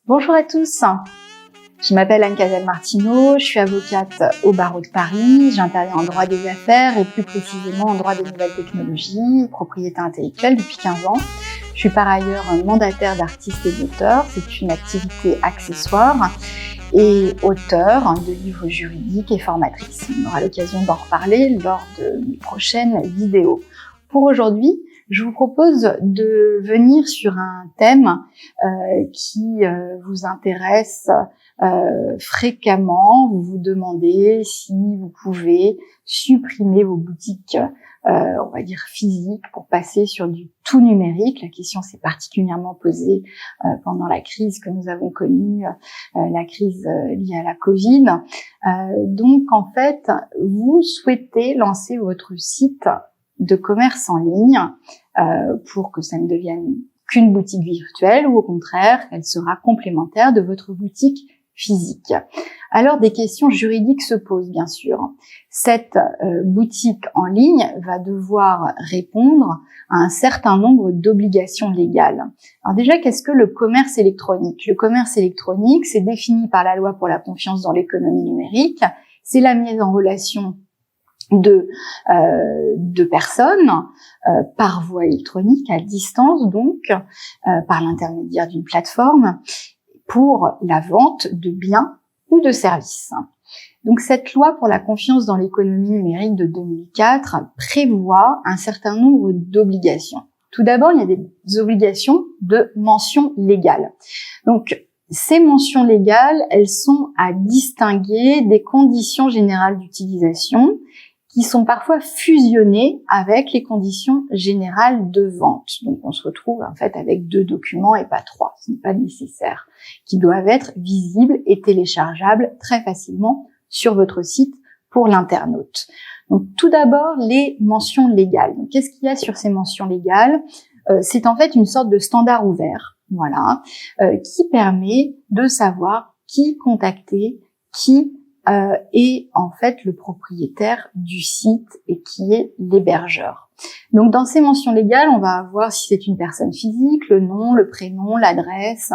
Bonjour à tous, je m'appelle Anne Casal-Martineau, je suis avocate au barreau de Paris, j'interviens en droit des affaires et plus précisément en droit des nouvelles technologies, propriété intellectuelle depuis 15 ans. Je suis par ailleurs mandataire d'artistes et d'auteurs, c'est une activité accessoire et auteur de livres juridiques et formatrice. On aura l'occasion d'en reparler lors de mes prochaines vidéos. Pour aujourd'hui, je vous propose de venir sur un thème qui vous intéresse fréquemment. Vous vous demandez si vous pouvez supprimer vos boutiques, on va dire physiques, pour passer sur du tout numérique. La question s'est particulièrement posée pendant la crise que nous avons connue, la crise liée à la Covid. Donc en fait, vous souhaitez lancer votre site de commerce en ligne pour que ça ne devienne qu'une boutique virtuelle ou au contraire, elle sera complémentaire de votre boutique physique. Alors des questions juridiques se posent bien sûr. Cette boutique en ligne va devoir répondre à un certain nombre d'obligations légales. Alors déjà, qu'est-ce que le commerce électronique? Le commerce électronique, c'est défini par la loi pour la confiance dans l'économie numérique. C'est la mise en relation de personnes par voie électronique, à distance donc, par l'intermédiaire d'une plateforme, pour la vente de biens ou de services. Donc cette loi pour la confiance dans l'économie numérique de 2004 prévoit un certain nombre d'obligations. Tout d'abord, il y a des obligations de mention légale. Donc ces mentions légales, elles sont à distinguer des conditions générales d'utilisation qui sont parfois fusionnées avec les conditions générales de vente. Donc on se retrouve en fait avec 2 documents et pas 3, ce n'est pas nécessaire, qui doivent être visibles et téléchargeables très facilement sur votre site pour l'internaute. Donc tout d'abord, les mentions légales. Donc qu'est-ce qu'il y a sur ces mentions légales? C'est en fait une sorte de standard ouvert, voilà, qui permet de savoir qui contacter, qui est en fait le propriétaire du site et qui est l'hébergeur. Donc dans ces mentions légales, on va avoir si c'est une personne physique, le nom, le prénom, l'adresse,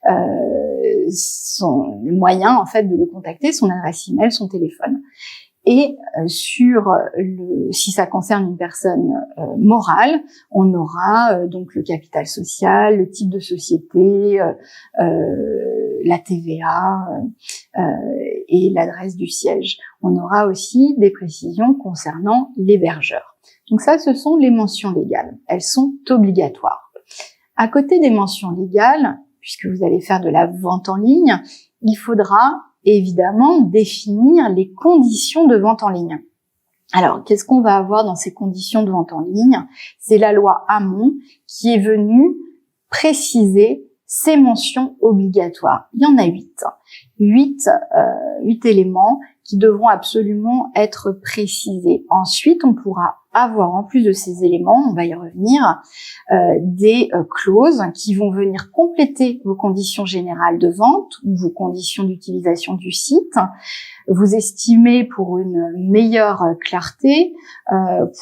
les moyens en fait de le contacter, son adresse email, son téléphone. Et si ça concerne une personne morale, on aura donc le capital social, le type de société, la TVA et l'adresse du siège. On aura aussi des précisions concernant l'hébergeur. Donc ça, ce sont les mentions légales. Elles sont obligatoires. À côté des mentions légales, puisque vous allez faire de la vente en ligne, il faudra évidemment définir les conditions de vente en ligne. Alors, qu'est-ce qu'on va avoir dans ces conditions de vente en ligne? C'est la loi Hamon qui est venue préciser ces mentions obligatoires. Il y en a 8. 8 éléments qui devront absolument être précisés. Ensuite, on pourra avoir, en plus de ces éléments, on va y revenir, des clauses qui vont venir compléter vos conditions générales de vente ou vos conditions d'utilisation du site. Vous estimez pour une meilleure clarté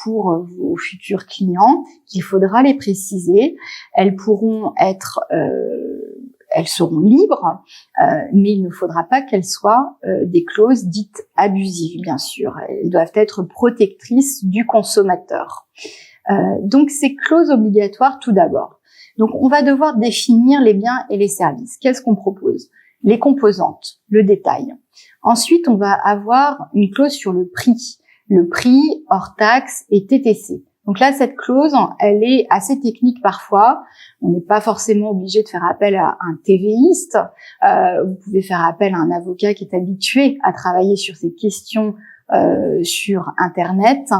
pour vos futurs clients qu'il faudra les préciser. Elles pourront être elles seront libres, mais il ne faudra pas qu'elles soient des clauses dites abusives, bien sûr. Elles doivent être protectrices du consommateur. Donc, ces clauses obligatoires, tout d'abord. Donc, on va devoir définir les biens et les services. Qu'est-ce qu'on propose? Les composantes, le détail. Ensuite, on va avoir une clause sur le prix hors taxe et TTC. Donc là, cette clause, elle est assez technique parfois. On n'est pas forcément obligé de faire appel à un TViste. Vous pouvez faire appel à un avocat qui est habitué à travailler sur ces questions sur Internet.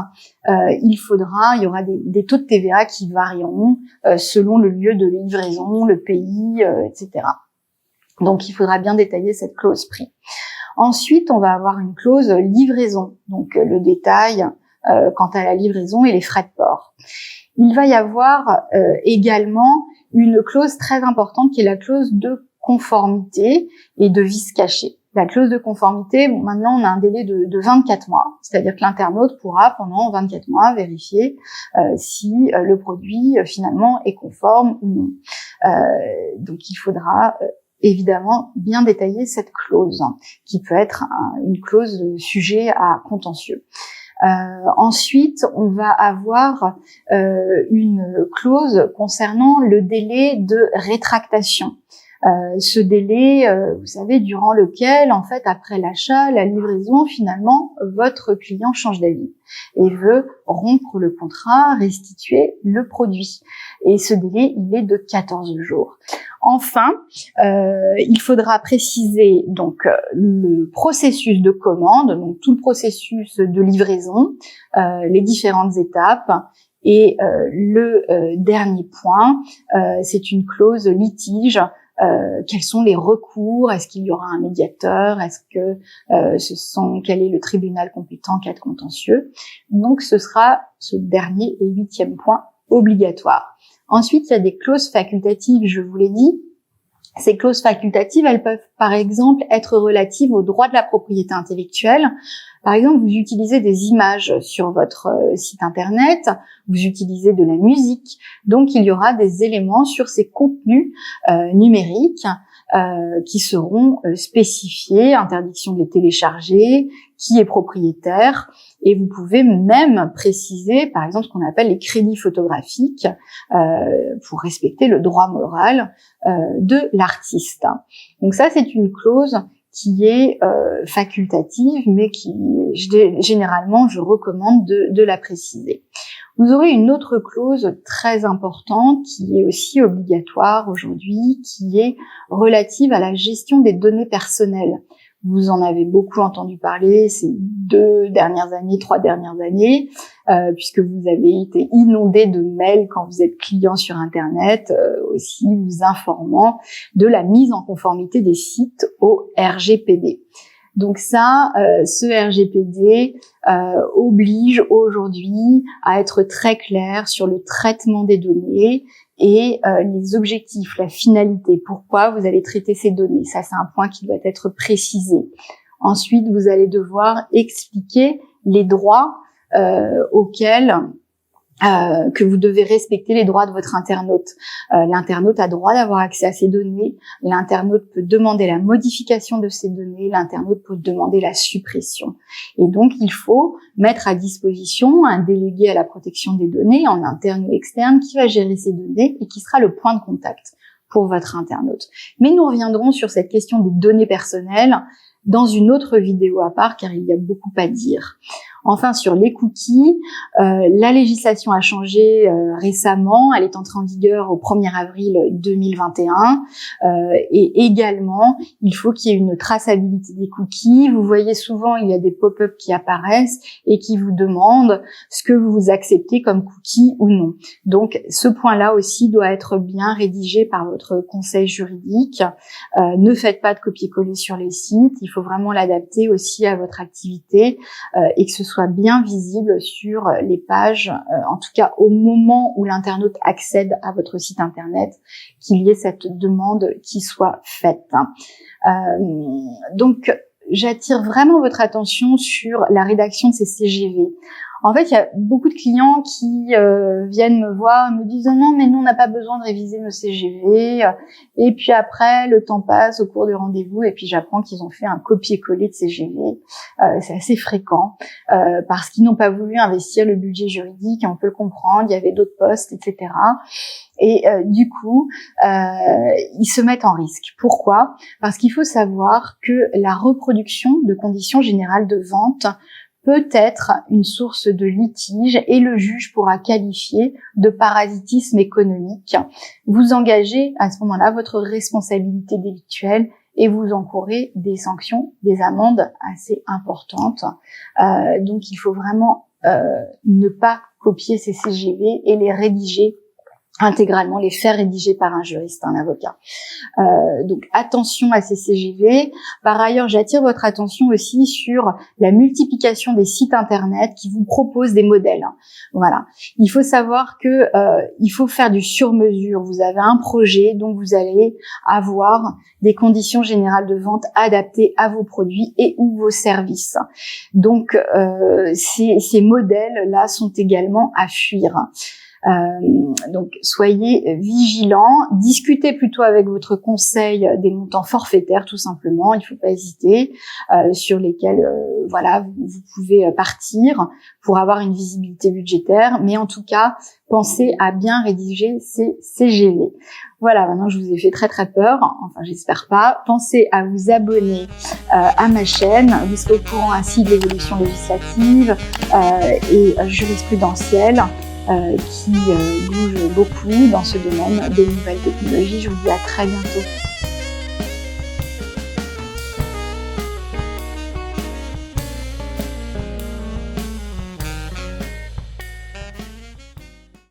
Il y aura des taux de TVA qui varieront selon le lieu de livraison, le pays, etc. Donc, il faudra bien détailler cette clause prix. Ensuite, on va avoir une clause livraison. Donc, le détail quant à la livraison et les frais de port. Il va y avoir également une clause très importante qui est la clause de conformité et de vice caché. La clause de conformité, maintenant on a un délai de 24 mois, c'est-à-dire que l'internaute pourra pendant 24 mois vérifier si le produit finalement est conforme ou non. Donc il faudra évidemment bien détailler cette clause, qui peut être une clause sujet à contentieux. Ensuite, on va avoir une clause concernant le délai de rétractation. Ce délai, vous savez, durant lequel, en fait, après l'achat, la livraison, finalement, votre client change d'avis et veut rompre le contrat, restituer le produit. Et ce délai, il est de 14 jours. Enfin, il faudra préciser donc le processus de commande, donc tout le processus de livraison, les différentes étapes. Et le dernier point, c'est une clause litige. Quels sont les recours? Est-ce qu'il y aura un médiateur? Est-ce que quel est le tribunal compétent en cas de contentieux? Donc ce sera ce dernier et 8e point obligatoire. Ensuite, il y a des clauses facultatives, je vous l'ai dit. Ces clauses facultatives, elles peuvent par exemple être relatives aux droits de la propriété intellectuelle. Par exemple, vous utilisez des images sur votre site internet, vous utilisez de la musique, donc il y aura des éléments sur ces contenus numériques qui seront spécifiés, interdiction de les télécharger, qui est propriétaire, et vous pouvez même préciser, par exemple, ce qu'on appelle les crédits photographiques pour respecter le droit moral de l'artiste. Donc ça, c'est une clause qui est facultative, mais qui généralement je recommande de la préciser. Vous aurez une autre clause très importante qui est aussi obligatoire aujourd'hui, qui est relative à la gestion des données personnelles. Vous en avez beaucoup entendu parler ces 3 dernières années, puisque vous avez été inondé de mails quand vous êtes client sur Internet, aussi vous informant de la mise en conformité des sites au RGPD. Donc ça, ce RGPD oblige aujourd'hui à être très clair sur le traitement des données et les objectifs, la finalité, pourquoi vous allez traiter ces données. Ça, c'est un point qui doit être précisé. Ensuite, vous allez devoir expliquer les droits auxquels que vous devez respecter les droits de votre internaute. L'internaute a droit d'avoir accès à ces données, l'internaute peut demander la modification de ces données, l'internaute peut demander la suppression. Et donc, il faut mettre à disposition un délégué à la protection des données, en interne ou externe, qui va gérer ces données et qui sera le point de contact pour votre internaute. Mais nous reviendrons sur cette question des données personnelles dans une autre vidéo à part, car il y a beaucoup à dire. Enfin, sur les cookies, la législation a changé récemment. Elle est entrée en vigueur au 1er avril 2021. Et également, il faut qu'il y ait une traçabilité des cookies. Vous voyez souvent, il y a des pop-up qui apparaissent et qui vous demandent ce que vous acceptez comme cookie ou non. Donc, ce point-là aussi doit être bien rédigé par votre conseil juridique. Ne faites pas de copier-coller sur les sites. Il faut vraiment l'adapter aussi à votre activité et que ce soit bien visible sur les pages, en tout cas au moment où l'internaute accède à votre site internet, qu'il y ait cette demande qui soit faite. Donc, j'attire vraiment votre attention sur la rédaction de ces CGV. En fait, il y a beaucoup de clients qui viennent me voir, me disent non, mais nous, on n'a pas besoin de réviser nos CGV. Et puis après, le temps passe au cours du rendez-vous et puis j'apprends qu'ils ont fait un copier-coller de CGV. C'est assez fréquent parce qu'ils n'ont pas voulu investir le budget juridique. On peut le comprendre, il y avait d'autres postes, etc. Et du coup, ils se mettent en risque. Pourquoi? Parce qu'il faut savoir que la reproduction de conditions générales de vente peut être une source de litige et le juge pourra qualifier de parasitisme économique. Vous engagez à ce moment-là votre responsabilité délictuelle et vous encourez des sanctions, des amendes assez importantes. Donc il faut vraiment ne pas copier ces CGV et les rédiger intégralement, les faire rédiger par un juriste, un avocat. Donc attention à ces CGV. Par ailleurs, j'attire votre attention aussi sur la multiplication des sites internet qui vous proposent des modèles. Voilà. Il faut savoir que il faut faire du sur-mesure. Vous avez un projet, donc vous allez avoir des conditions générales de vente adaptées à vos produits et ou vos services. Donc ces modèles-là sont également à fuir. Donc soyez vigilants, discutez plutôt avec votre conseil des montants forfaitaires tout simplement, il ne faut pas hésiter, sur lesquels voilà, vous pouvez partir pour avoir une visibilité budgétaire, mais en tout cas, pensez à bien rédiger ces CGV. Voilà, maintenant je vous ai fait très peur, enfin j'espère pas. Pensez à vous abonner à ma chaîne, vous serez au courant ainsi de l'évolution législative et jurisprudentielle qui bouge beaucoup dans ce domaine des nouvelles technologies. Je vous dis à très bientôt.